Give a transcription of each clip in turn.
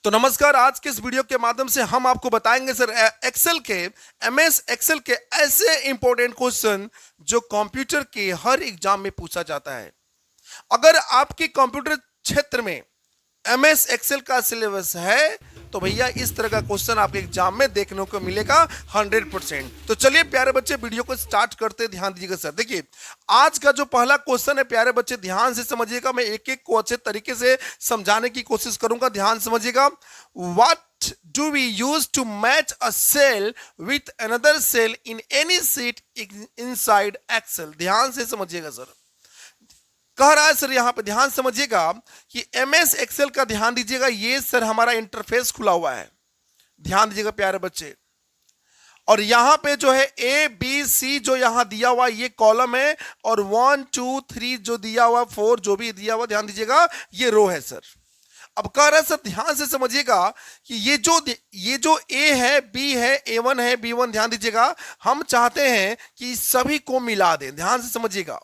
तो नमस्कार। आज के इस वीडियो के माध्यम से हम आपको बताएंगे सर एक्सेल के एमएस एक्सेल के ऐसे इंपॉर्टेंट क्वेश्चन जो कंप्यूटर के हर एग्जाम में पूछा जाता है। अगर आपके कंप्यूटर क्षेत्र में एमएस एक्सेल का सिलेबस है तो भैया इस तरह का क्वेश्चन आपके एग्जाम में देखने को मिलेगा 100%। तो चलिए प्यारे बच्चे वीडियो को स्टार्ट करते, ध्यान दीजिएगा सर। देखिए आज का जो पहला क्वेश्चन है प्यारे बच्चे ध्यान से समझिएगा, मैं एक एक को अच्छे तरीके से समझाने की कोशिश करूंगा, ध्यान समझिएगा। What do we use to match a cell with another cell in any sheet inside Excel? ध्यान से समझिएगा सर। कह रहा है सर यहां पे ध्यान समझिएगा कि एमएस एक्सेल का ध्यान दीजिएगा, ये सर हमारा इंटरफेस खुला हुआ है, ध्यान दीजिएगा प्यारे बच्चे। और यहां पे जो है ए बी सी जो यहां दिया हुआ ये कॉलम है, और 1 2 3 जो दिया हुआ 4 जो भी दिया हुआ ध्यान दीजिएगा ये रो है सर। अब कह रहा है सर ध्यान से समझिएगा कि ये जो ए है बी है A1 है B1, ध्यान दीजिएगा हम चाहते हैं कि सभी को मिला दें। ध्यान से समझिएगा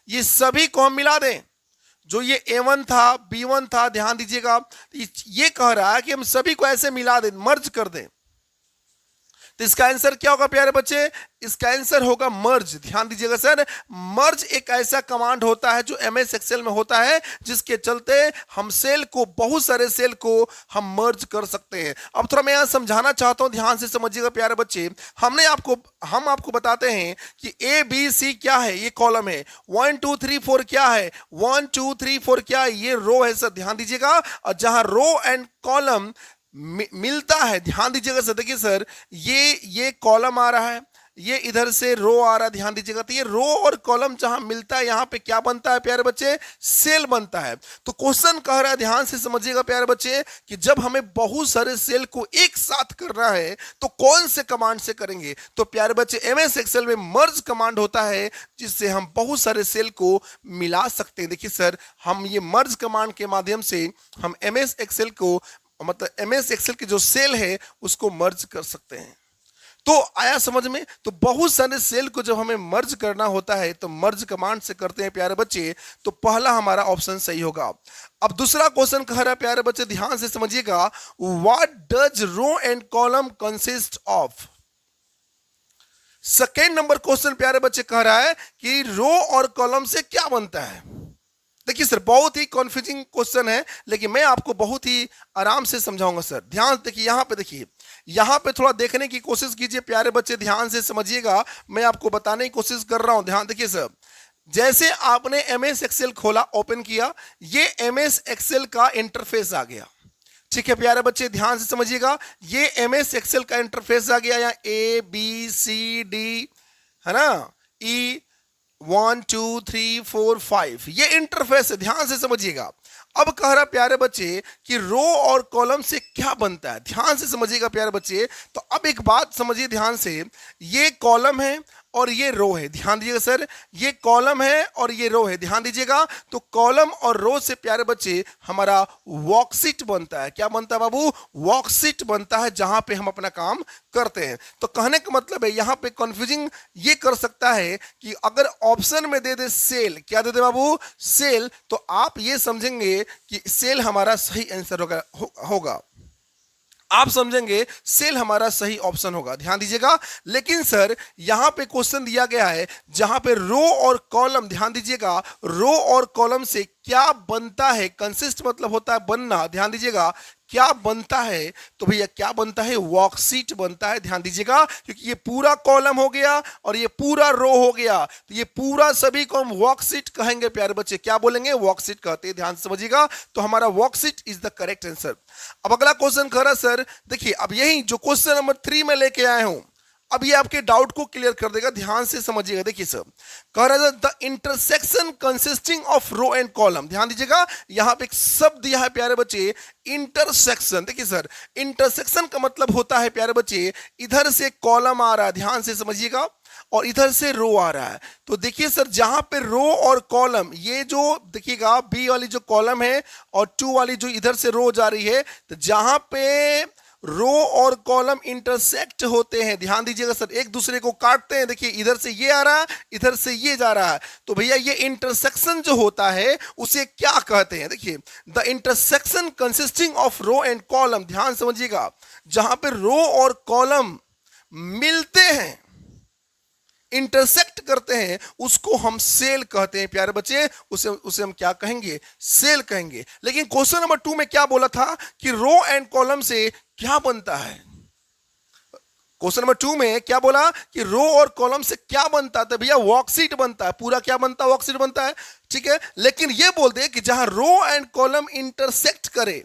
ये सभी को हम मिला दें, जो ये A1 था B1 था, ध्यान दीजिएगा ये कह रहा है कि हम सभी को ऐसे मिला दें, मर्ज कर दें। तो इसका आंसर क्या होगा प्यारे बच्चे? इसका आंसर होगा मर्ज। ध्यान दीजिएगा सर, मर्ज एक ऐसा कमांड होता है जो एमएस एक्सेल में होता है जिसके चलते हम सेल को, बहुत सारे सेल को हम मर्ज कर सकते हैं। अब थोड़ा मैं यहां समझाना चाहता हूं, ध्यान से समझिएगा प्यारे बच्चे। हम आपको बताते हैं कि ए बी सी क्या है, ये कॉलम है। 1 2 3 4 क्या है, 1 2 3 4 क्या है, ये रो है सर, ध्यान दीजिएगा। और जहां रो एंड कॉलम मिलता है, ध्यान दीजिएगा सर। देखिए सर ये कॉलम आ रहा है, ये इधर से रो आ रहा है, ध्यान दीजिएगा। तो ये रो और कॉलम जहां मिलता है यहां पे क्या बनता है प्यारे बच्चे? सेल बनता है। तो क्वेश्चन कह रहा है, ध्यान से समझिएगा प्यारे बच्चे, कि जब हमें बहुत सारे सेल को एक साथ करना है तो कौन से कमांड से करेंगे? तो प्यारे बच्चे एमएस एक्सेल में मर्ज कमांड होता है जिससे हम बहुत सारे सेल को मिला सकते हैं। देखिए सर हम ये मर्ज कमांड के माध्यम से हम एमएस एक्सेल को, मतलब एमएस एक्सेल की जो सेल है उसको मर्ज कर सकते हैं। तो आया समझ में? तो बहुत सारे सेल को जब हमें मर्ज करना होता है तो मर्ज कमांड से करते हैं प्यारे बच्चे। तो पहला हमारा ऑप्शन सही होगा। अब दूसरा क्वेश्चन कह रहा है प्यारे बच्चे, ध्यान से समझिएगा, what does row and column consist of? Second number question प्यारे बच्चे कह रहा है कि रो और कॉलम से क्या बनता है। देखिए सर बहुत ही कंफ्यूजिंग क्वेश्चन है, लेकिन मैं आपको बहुत ही आराम से समझाऊंगा सर। ध्यान देखिए यहां पे, देखिए यहां पे थोड़ा देखने की कोशिश कीजिए प्यारे बच्चे, ध्यान से समझिएगा, मैं आपको बताने की कोशिश कर रहा हूं। ध्यान देखिए सर, जैसे आपने एमएस एक्सेल खोला, ओपन किया, ये एमएस एक्सेल का इंटरफेस आ गया। ठीक है प्यारे बच्चे ध्यान से समझिएगा, ये एमएस एक्सेल का इंटरफेस आ गया। यहाँ ए बी सी डी है ना, ई 1 2 3 4 5 ये इंटरफेस है, ध्यान से समझिएगा। अब कह रहा प्यारे बच्चे कि रो और कॉलम से क्या बनता है, ध्यान से समझिएगा प्यारे बच्चे। तो अब एक बात समझिए ध्यान से, ये कॉलम है और ये रो है, ध्यान दीजिएगा सर, ये कॉलम है और ये रो है, ध्यान दीजिएगा। तो कॉलम और रो से प्यारे बच्चे हमारा वर्कशीट बनता है। क्या बनता है बाबू? वर्कशीट बनता है, जहां पे हम अपना काम करते हैं। तो कहने का मतलब है यहां पे कंफ्यूजिंग ये कर सकता है कि अगर ऑप्शन में दे दे सेल, क्या दे दे बाबू? सेल, तो आप ये समझेंगे कि सेल हमारा सही आंसर होगा। आप समझेंगे सेल हमारा सही ऑप्शन होगा, ध्यान दीजिएगा। लेकिन सर यहां पे क्वेश्चन दिया गया है जहां पे रो और कॉलम, ध्यान दीजिएगा, रो और कॉलम से क्या बनता है? कंसिस्ट मतलब होता है बनना, ध्यान दीजिएगा, क्या बनता है? तो भैया क्या बनता है? वर्कशीट बनता है, ध्यान दीजिएगा, क्योंकि ये पूरा कॉलम हो गया और ये पूरा रो हो गया, तो ये पूरा सभी को हम वर्कशीट कहेंगे प्यारे बच्चे। क्या बोलेंगे? वर्कशीट कहते हैं, ध्यान से समझिएगा। तो हमारा worksheet is the correct answer. अब अगला क्वेश्चन कह रहा सर, देखिए अब यही जो क्वेश्चन नंबर 3 में लेके आए हूं, अब ये आपके डाउट को क्लियर कर देगा, ध्यान से समझिएगा। देखिए सर कह रहा है the intersection consisting of row and column, ध्यान दीजिएगा, यहां पे एक शब्द दिया है प्यारे बच्चे, इंटरसेक्शन। देखिए सर इंटरसेक्शन का मतलब होता है प्यारे बच्चे, इधर से कॉलम आ रहा है, ध्यान से समझिएगा, और इधर से रो आ रहा है। तो देखिए सर जहां पे रो और कॉलम, ये जो देखिएगा बी वाली जो कॉलम है और 2 वाली जो इधर से रो जा रही है, तो जहां पे रो और कॉलम इंटरसेक्ट होते हैं, ध्यान दीजिएगा सर, एक दूसरे को काटते हैं। देखिए इधर से ये आ रहा है, इधर से ये जा रहा है, तो भैया ये इंटरसेक्शन जो होता है उसे क्या कहते हैं? देखिए the intersection consisting of row and column, ध्यान समझिएगा, जहां पे रो और कॉलम मिलते हैं, इंटरसेक्ट करते हैं, उसको हम सेल कहते हैं प्यारे बच्चे। उसे हम क्या कहेंगे? सेल कहेंगे। लेकिन क्वेश्चन नंबर 2 में क्या बोला था कि रो एंड कॉलम से क्या बनता है? क्वेश्चन नंबर 2 में क्या बोला कि रो और कॉलम से क्या बनता है? तो भैया वर्कशीट बनता है, पूरा क्या बनता है? वर्कशीट बनता है, ठीक है। लेकिन ये बोलते हैं कि जहां रो एंड कॉलम इंटरसेक्ट करे,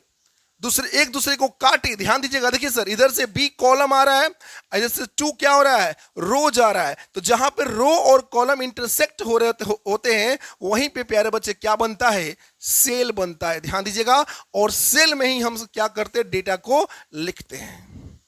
एक दूसरे को काटे, ध्यान दीजिएगा। देखिए सर, इधर से बी कॉलम आ रहा है, इधर से 2 क्या हो रहा है? रो जा रहा है। तो जहां पे रो और कॉलम इंटरसेक्ट हो रहे होते हैं, वहीं पे प्यारे बच्चे क्या बनता है? सेल बनता है, ध्यान दीजिएगा। और सेल में ही हम क्या करते हैं? डेटा को लिखते हैं।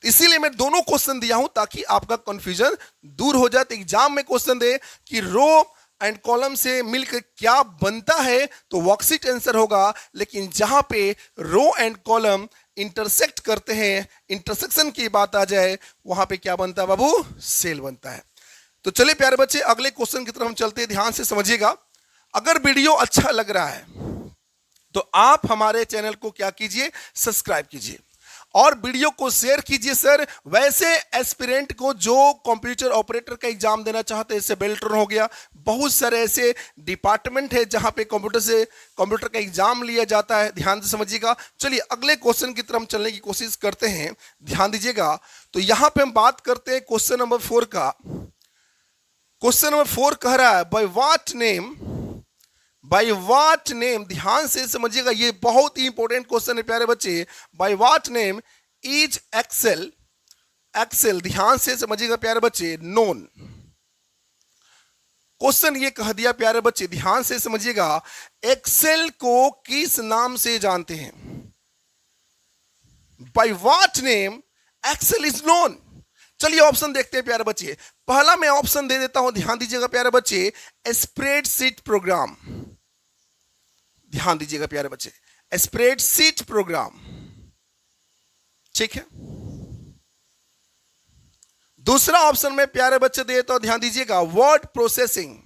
इसीलिए मैं दोनों क्वेश्चन दिया हूं ताकि आपका कंफ्यूजन दूर हो जाए। एग्जाम में क्वेश्चन दे कि रो एंड कॉलम से मिलकर क्या बनता है, तो वर्कशीट आंसर होगा। लेकिन जहां पे रो एंड कॉलम इंटरसेक्ट करते हैं, इंटरसेक्शन की बात आ जाए, वहां पे क्या बनता है बाबू? सेल बनता है। तो चलिए प्यारे बच्चे, अगले क्वेश्चन की तरफ हम चलते हैं, ध्यान से समझिएगा। अगर वीडियो अच्छा लग रहा है तो आप हमारे चैनल को क्या कीजिए? सब्सक्राइब कीजिए और वीडियो को शेयर कीजिए सर। वैसे एस्पिरेंट को जो कंप्यूटर ऑपरेटर का एग्जाम देना चाहते हैं, जैसे बेल्ट्रॉन हो गया, बहुत सारे ऐसे डिपार्टमेंट है जहां पे कंप्यूटर का एग्जाम लिया जाता है, ध्यान से समझिएगा। चलिए अगले क्वेश्चन की तरफ हम चलने की कोशिश करते हैं, ध्यान दीजिएगा। तो यहां पे हम बात करते हैं क्वेश्चन नंबर 4 का। क्वेश्चन नंबर 4 कह रहा है बाय व्हाट नेम, ध्यान से समझिएगा, ये बहुत ही इंपॉर्टेंट क्वेश्चन है प्यारे बच्चे। By what name is Excel, ध्यान से समझिएगा प्यारे बच्चे, नोन। क्वेश्चन ये कह दिया प्यारे बच्चे, ध्यान से समझिएगा, एक्सेल को किस नाम से जानते हैं? By what name Excel is known. चलिए ऑप्शन देखते हैं प्यारे बच्चे। पहला मैं ऑप्शन दे देता हूं, ध्यान दीजिएगा प्यारे बच्चे, स्प्रेडशीट प्रोग्राम, ध्यान दीजिएगा प्यारे बच्चे, स्प्रेडशीट प्रोग्राम, ठीक है। दूसरा ऑप्शन में प्यारे बच्चे दे देता हूं, ध्यान दीजिएगा, वर्ड प्रोसेसिंग,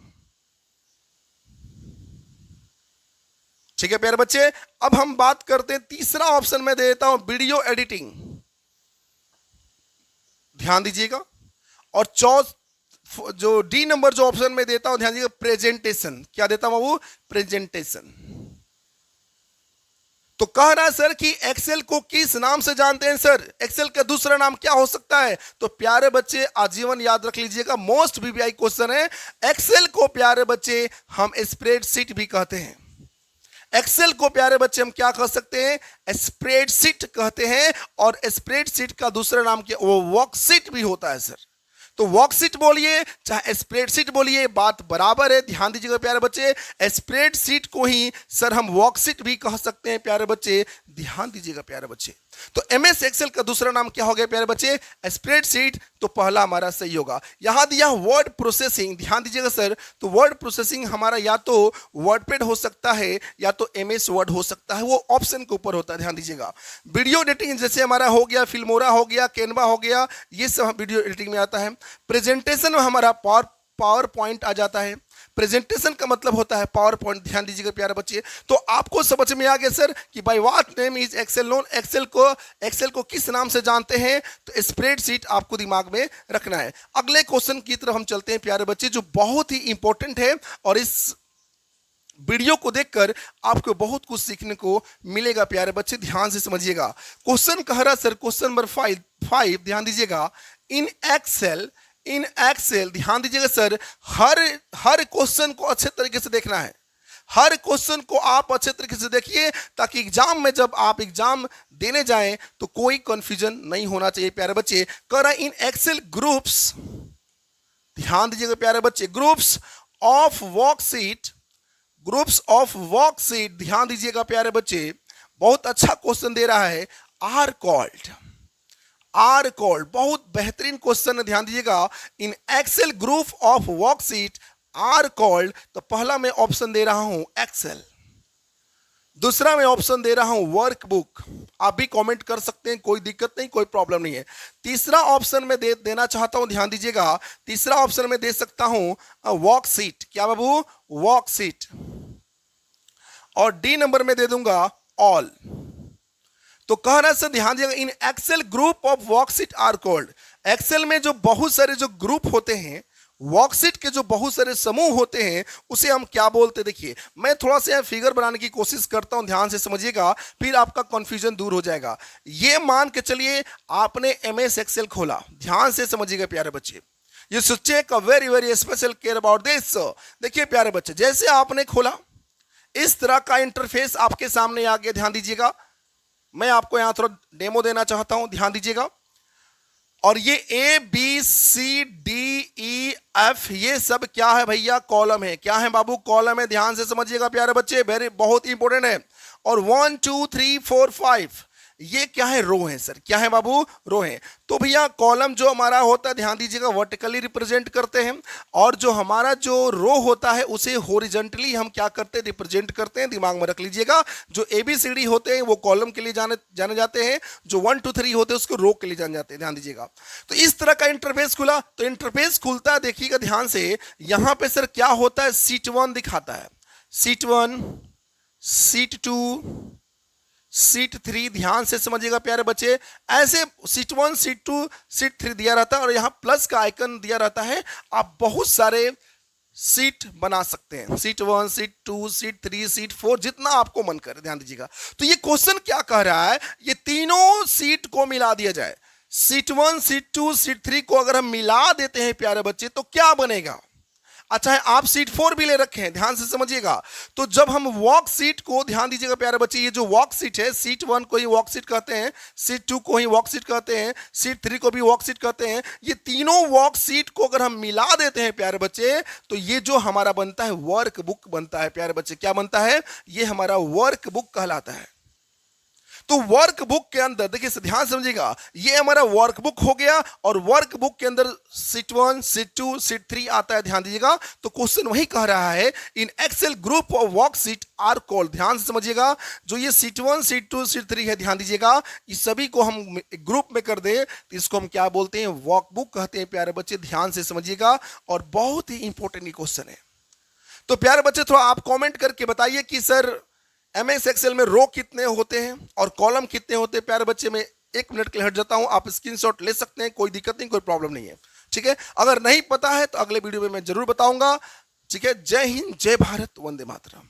ठीक है प्यारे बच्चे। अब हम बात करते हैं, तीसरा ऑप्शन में दे देता हूं, वीडियो एडिटिंग, ध्यान दीजिएगा। और जो डी नंबर जो ऑप्शन में देता हूं, ध्यान दीजिएगा, प्रेजेंटेशन, क्या देता हूं बाबू? प्रेजेंटेशन। तो कह रहा है सर कि एक्सेल को किस नाम से जानते हैं सर? एक्सेल का दूसरा नाम क्या हो सकता है? तो प्यारे बच्चे आजीवन याद रख लीजिएगा, मोस्ट वीवीआई क्वेश्चन है। एक्सेल को प्यारे बच्चे हम स्प्रेडशीट भी कहते हैं। एक्सेल को प्यारे बच्चे हम क्या कह सकते हैं? स्प्रेडशीट कहते हैं। और स्प्रेडशीट का दूसरा नाम क्या? वो वर्कशीट भी होता है सर। तो वर्कशीट बोलिए चाहे स्प्रेडशीट बोलिए, बात बराबर है, ध्यान दीजिएगा प्यारे बच्चे। स्प्रेडशीट को ही सर हम वर्कशीट भी कह सकते हैं प्यारे बच्चे, ध्यान दीजिएगा प्यारे बच्चे। तो एमएस एक्सेल का दूसरा नाम क्या हो गया प्यारे बच्चे? स्प्रेडशीट। तो पहला हमारा सही होगा। यहां दिया वर्ड प्रोसेसिंग, ध्यान दीजिएगा सर। तो वर्ड प्रोसेसिंग हमारा या तो वर्डपैड हो सकता है या तो एमएस वर्ड हो सकता है, वो ऑप्शन के ऊपर होता है, ध्यान दीजिएगा। वीडियो एडिटिंग जैसे हमारा हो गया, फिल्मोरा हो गया, कैनवा हो गया, ये सब वीडियो एडिटिंग में आता है। प्रेजेंटेशन में हमारा पावर पॉइंट आ जाता है। प्रेजेंटेशन का मतलब होता है पावर पॉइंट, ध्यान दीजिएगा प्यारे बच्चे। तो आपको समझ में आ गया सर कि by what name is Excel known, Excel को किस नाम से जानते हैं? तो स्प्रेडशीट आपको दिमाग में रखना है। अगले क्वेश्चन की तरफ हम चलते हैं प्यारे बच्चे, जो बहुत ही इंपॉर्टेंट है और इस वीडियो को देखकर आपको बहुत कुछ सीखने को मिलेगा प्यारे बच्चे, ध्यान से समझिएगा। क्वेश्चन कह रहा सर, क्वेश्चन नंबर 5, ध्यान दीजिएगा, इन एक्सेल, ध्यान दीजिएगा सर, हर क्वेश्चन को अच्छे तरीके से देखना है। हर क्वेश्चन को आप अच्छे तरीके से देखिए ताकि एग्जाम में जब आप एग्जाम देने जाएं तो कोई कंफ्यूजन नहीं होना चाहिए प्यारे बच्चे। कह रहा इन एक्सेल ग्रुप्स, ध्यान दीजिएगा प्यारे बच्चे, ग्रुप्स ऑफ वर्कशीट, ध्यान दीजिएगा प्यारे बच्चे, बहुत अच्छा क्वेश्चन दे रहा है। आर कॉल्ड, बहुत बेहतरीन क्वेश्चन है, ध्यान दीजिएगा। In Excel group of worksheet are called. तो पहला मैं ऑप्शन दे रहा हूं एक्सेल, दूसरा मैं ऑप्शन दे रहा हूं वर्कबुक, आप भी कमेंट कर सकते हैं, कोई दिक्कत नहीं, कोई प्रॉब्लम नहीं है। तीसरा ऑप्शन में देना चाहता हूं, ध्यान दीजिएगा। तीसरा ऑप्शन में दे सकता हूं वॉक सीट। क्या बाबू? वॉक सीट। और डी नंबर में दे दूंगा ऑल। तो कह रहा है सर ध्यान दीजिएगा, in Excel group of worksheet are called. Excel में जो बहुत सारे जो ग्रुप होते हैं, वर्कशीट के जो बहुत सारे समूह होते हैं, उसे हम क्या बोलते हैं? देखिए मैं थोड़ा सा फिगर बनाने की कोशिश करता हूं, ध्यान से समझिएगा, फिर आपका कंफ्यूजन दूर हो जाएगा। ये मान के चलिए आपने एमएस एक्सेल खोला, ध्यान से समझिएगा प्यारे बच्चे, ये सोचिए का very very special care about this. देखिए प्यारे बच्चे, जैसे आपने खोला इस तरह का इंटरफेस आपके सामने आ गया। ध्यान दीजिएगा, मैं आपको यहां थोड़ा डेमो देना चाहता हूं, ध्यान दीजिएगा। और ये A B C D E F ये सब क्या है भैया? कॉलम है। क्या है बाबू? कॉलम है। ध्यान से समझिएगा प्यारे बच्चे, वेरी बहुत इंपॉर्टेंट है। और 1 2 3 4 5 ये क्या है? रो है सर। क्या है बाबू? रो है। तो भैया कॉलम जो हमारा होता है, ध्यान दीजिएगा, वर्टिकली रिप्रेजेंट करते हैं, और जो हमारा जो रो होता है उसे हॉरिजॉन्टली हम क्या करते हैं? रिप्रेजेंट करते हैं। दिमाग में रख लीजिएगा, जो ABCD होते हैं वो कॉलम के लिए जाने जाते हैं, जो 1 2 3 होते हैं उसको रो के लिए जाने जाते हैं। ध्यान दीजिएगा। तो इस तरह का इंटरफेस खुला। तो इंटरफेस खुलता है, देखिएगा ध्यान से, यहां पे सर क्या होता है? सीट 1 दिखाता है, सीट 1, सीट 2, सीट 3। ध्यान से समझिएगा प्यारे बच्चे, ऐसे सीट 1, सीट 2, सीट 3 दिया रहता है, और यहां प्लस का आइकन दिया रहता है। आप बहुत सारे सीट बना सकते हैं, सीट 1, सीट 2, सीट 3, सीट 4, जितना आपको मन करे। ध्यान दीजिएगा। तो ये क्वेश्चन क्या कह रहा है? ये तीनों सीट को मिला दिया जाए, सीट 1, सीट 2, सीट 3 को अगर हम मिला देते हैं प्यारे बच्चे, तो क्या बनेगा? अच्छा है आप सीट 4 भी ले रखे हैं, ध्यान से समझिएगा। तो जब हम वॉक सीट को, ध्यान दीजिएगा प्यारे बच्चे, ये जो वॉक सीट है, सीट 1 को ही वॉक सीट कहते हैं, सीट 2 को ही वॉक सीट कहते हैं, सीट 3 को भी वॉक सीट कहते हैं। ये तीनों वॉक सीट को अगर हम मिला देते हैं प्यारे बच्चे, तो ये जो हमारा बनता है वर्क बुक बनता है प्यारे बच्चे। क्या बनता है? ये हमारा वर्क बुक कहलाता है। तो वर्क बुक के अंदर देखिए ध्यान समझिएगा, ये हमारा वर्क बुक हो गया, और वर्क बुक के अंदर सीट 1, सीट 2, सीट 3 आता है। ध्यान दीजिएगा। तो क्वेश्चन वही कह रहा है, in Excel group of work sheet are called. ध्यान से समझिएगा, जो ये सीट 1, सीट 2, सीट 3 है, ध्यान दीजिएगा, इस सभी को हम ग्रुप में कर दें तो इसको हम क्या बोलते हैं? वर्क बुक कहते हैं प्यारे बच्चे। ध्यान से समझिएगा, और बहुत ही इंपॉर्टेंट क्वेश्चन है। तो प्यारे बच्चे थोड़ा आप कॉमेंट करके बताइए कि सर एमएस एक्सेल में रो कितने होते हैं और कॉलम कितने होते हैं? प्यारे बच्चे मैं 1 मिनट के लिए हट जाता हूं, आप स्क्रीनशॉट ले सकते हैं, कोई दिक्कत नहीं, कोई प्रॉब्लम नहीं है। ठीक है, अगर नहीं पता है तो अगले वीडियो में मैं जरूर बताऊंगा। ठीक है, जय हिंद, जय भारत, वंदे मातरम।